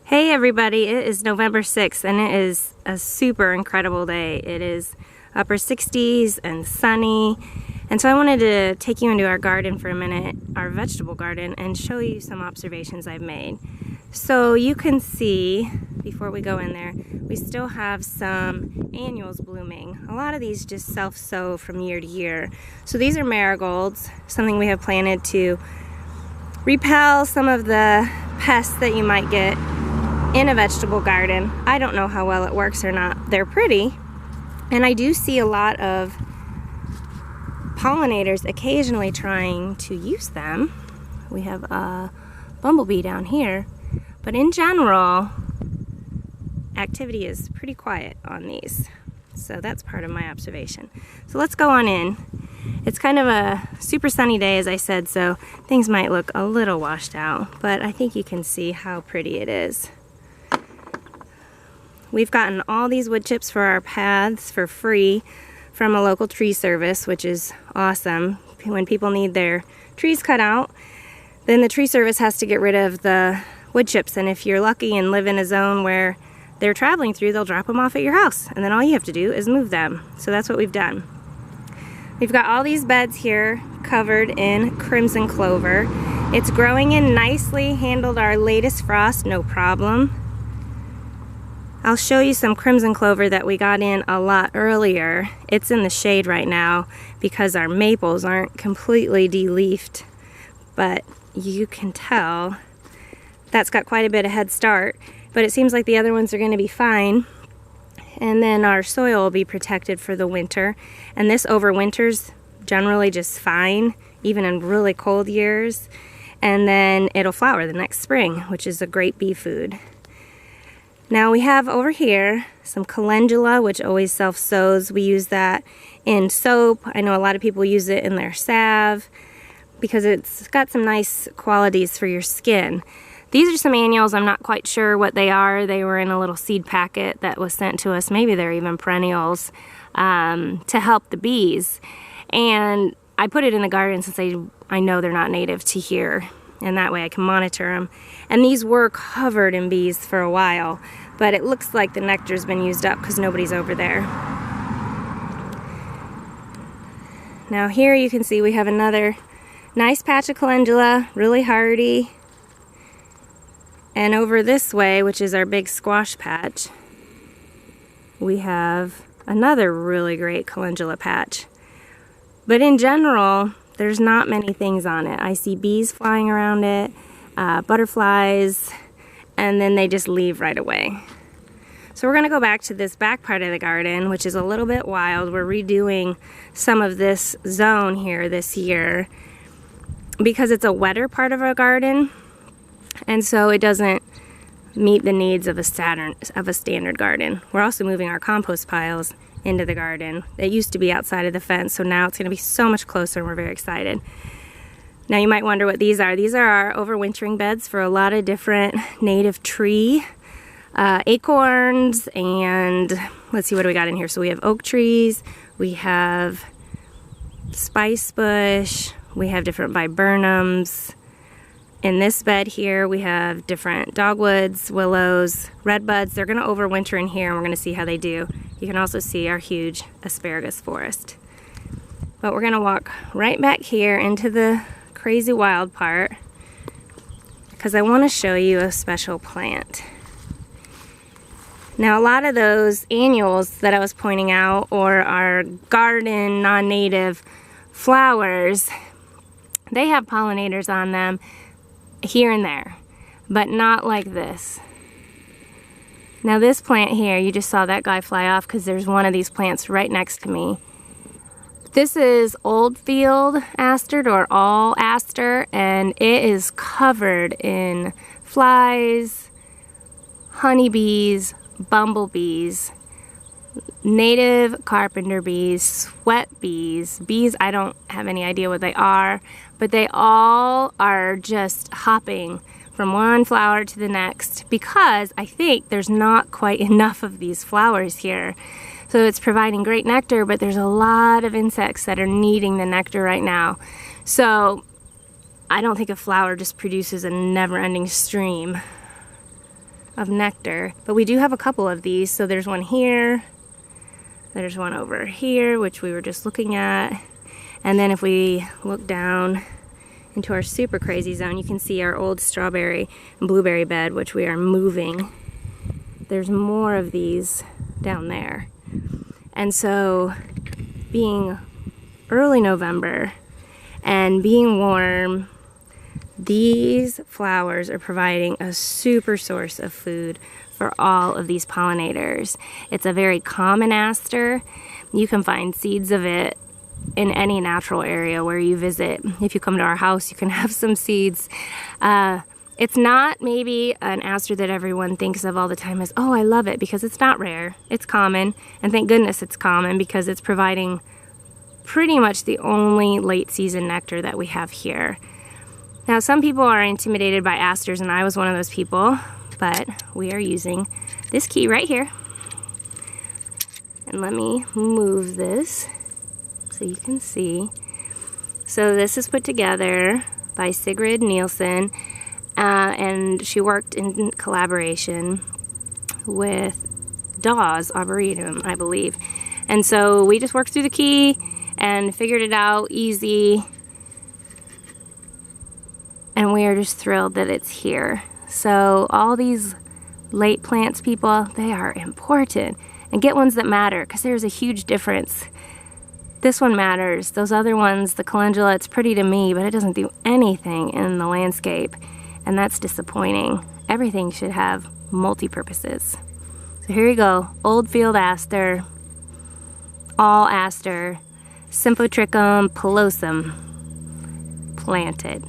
Hey everybody, it is November 6th and it is a super incredible day. It is upper 60s and sunny, and so I wanted to take you into our garden for a minute, our vegetable garden, and show you some observations I've made. So you can see, before we go in there, we still have some annuals blooming. A lot of these just self-sow from year to year. So these are marigolds, something we have planted to repel some of the pests that you might get in a vegetable garden. I don't know how well it works or not. They're pretty, and I do see a lot of pollinators occasionally trying to use them. We have a bumblebee down here, but in general, activity is pretty quiet on these. So that's part of my observation. So let's go on in. It's kind of a super sunny day, as I said, so things might look a little washed out, but I think you can see how pretty it is. We've gotten all these wood chips for our paths for free from a local tree service, which is awesome. When people need their trees cut out, then the tree service has to get rid of the wood chips, and if you're lucky and live in a zone where they're traveling through, they'll drop them off at your house, and then all you have to do is move them. So that's what we've done. We've got all these beds here covered in crimson clover. It's growing in nicely, handled our latest frost, no problem. I'll show you some crimson clover that we got in a lot earlier. It's in the shade right now because our maples aren't completely de-leafed, but you can tell that's got quite a bit of head start, but it seems like the other ones are going to be fine, and then our soil will be protected for the winter, and this overwinters generally just fine, even in really cold years, and then it'll flower the next spring, which is a great bee food. Now we have over here some calendula, which always self-sows. We use that in soap. I know a lot of people use it in their salve because it's got some nice qualities for your skin. These are some annuals. I'm not quite sure what they are. They were in a little seed packet that was sent to us. Maybe they're even perennials to help the bees. And I put it in the garden since I know they're not native to here, and that way I can monitor them. And these were covered in bees for a while, but it looks like the nectar's been used up because nobody's over there. Now here you can see we have another nice patch of calendula, really hardy. And over this way, which is our big squash patch, we have another really great calendula patch. But in general, there's not many things on it. I see bees flying around it, butterflies, and then they just leave right away. So we're gonna go back to this back part of the garden, which is a little bit wild. We're redoing some of this zone here this year because it's a wetter part of our garden, and so it doesn't meet the needs of a standard garden. We're also moving our compost piles into the garden. It used to be outside of the fence, so now it's going to be so much closer, and we're very excited. Now you might wonder what these are. These are our overwintering beds for a lot of different native tree acorns, and let's see, what do we got in here? So we have oak trees, we have spice bush, we have different viburnums. In this bed here, we have different dogwoods, willows, redbuds. They're going to overwinter in here, and we're going to see how they do. You can also see our huge asparagus forest. But we're going to walk right back here into the crazy wild part because I want to show you a special plant. Now, a lot of those annuals that I was pointing out, or our garden non-native flowers, they have pollinators on them here and there, but not like this. Now this plant here, you just saw that guy fly off because there's one of these plants right next to me. This is old field aster, or all aster, and it is covered in flies, honeybees, bumblebees, native carpenter bees, sweat bees, bees I don't have any idea what they are, but they all are just hopping from one flower to the next because I think there's not quite enough of these flowers here. So it's providing great nectar, but there's a lot of insects that are needing the nectar right now. So I don't think a flower just produces a never-ending stream of nectar, but we do have a couple of these. So there's one here, there's one over here, which we were just looking at. And then if we look down into our super crazy zone, you can see our old strawberry and blueberry bed, which we are moving. There's more of these down there. And so being early November and being warm, these flowers are providing a super source of food for all of these pollinators. It's a very common aster. You can find seeds of it in any natural area where you visit. If you come to our house, you can have some seeds. It's not maybe an aster that everyone thinks of all the time as, oh, I love it, because it's not rare. It's common, and thank goodness it's common, because it's providing pretty much the only late season nectar that we have here. Now, some people are intimidated by asters, and I was one of those people, but we are using this key right here. And let me move this so you can see. So this is put together by Sigrid Nielsen, and she worked in collaboration with Dawes Arboretum, I believe. And so we just worked through the key and figured it out easy. And we are just thrilled that it's here. So all these late plants, people, they are important. And get ones that matter, because there's a huge difference. This one matters. Those other ones, the calendula, it's pretty to me, but it doesn't do anything in the landscape. And that's disappointing. Everything should have multi-purposes. So here you go. Old field aster, all aster, Symphotrichum pilosum, planted.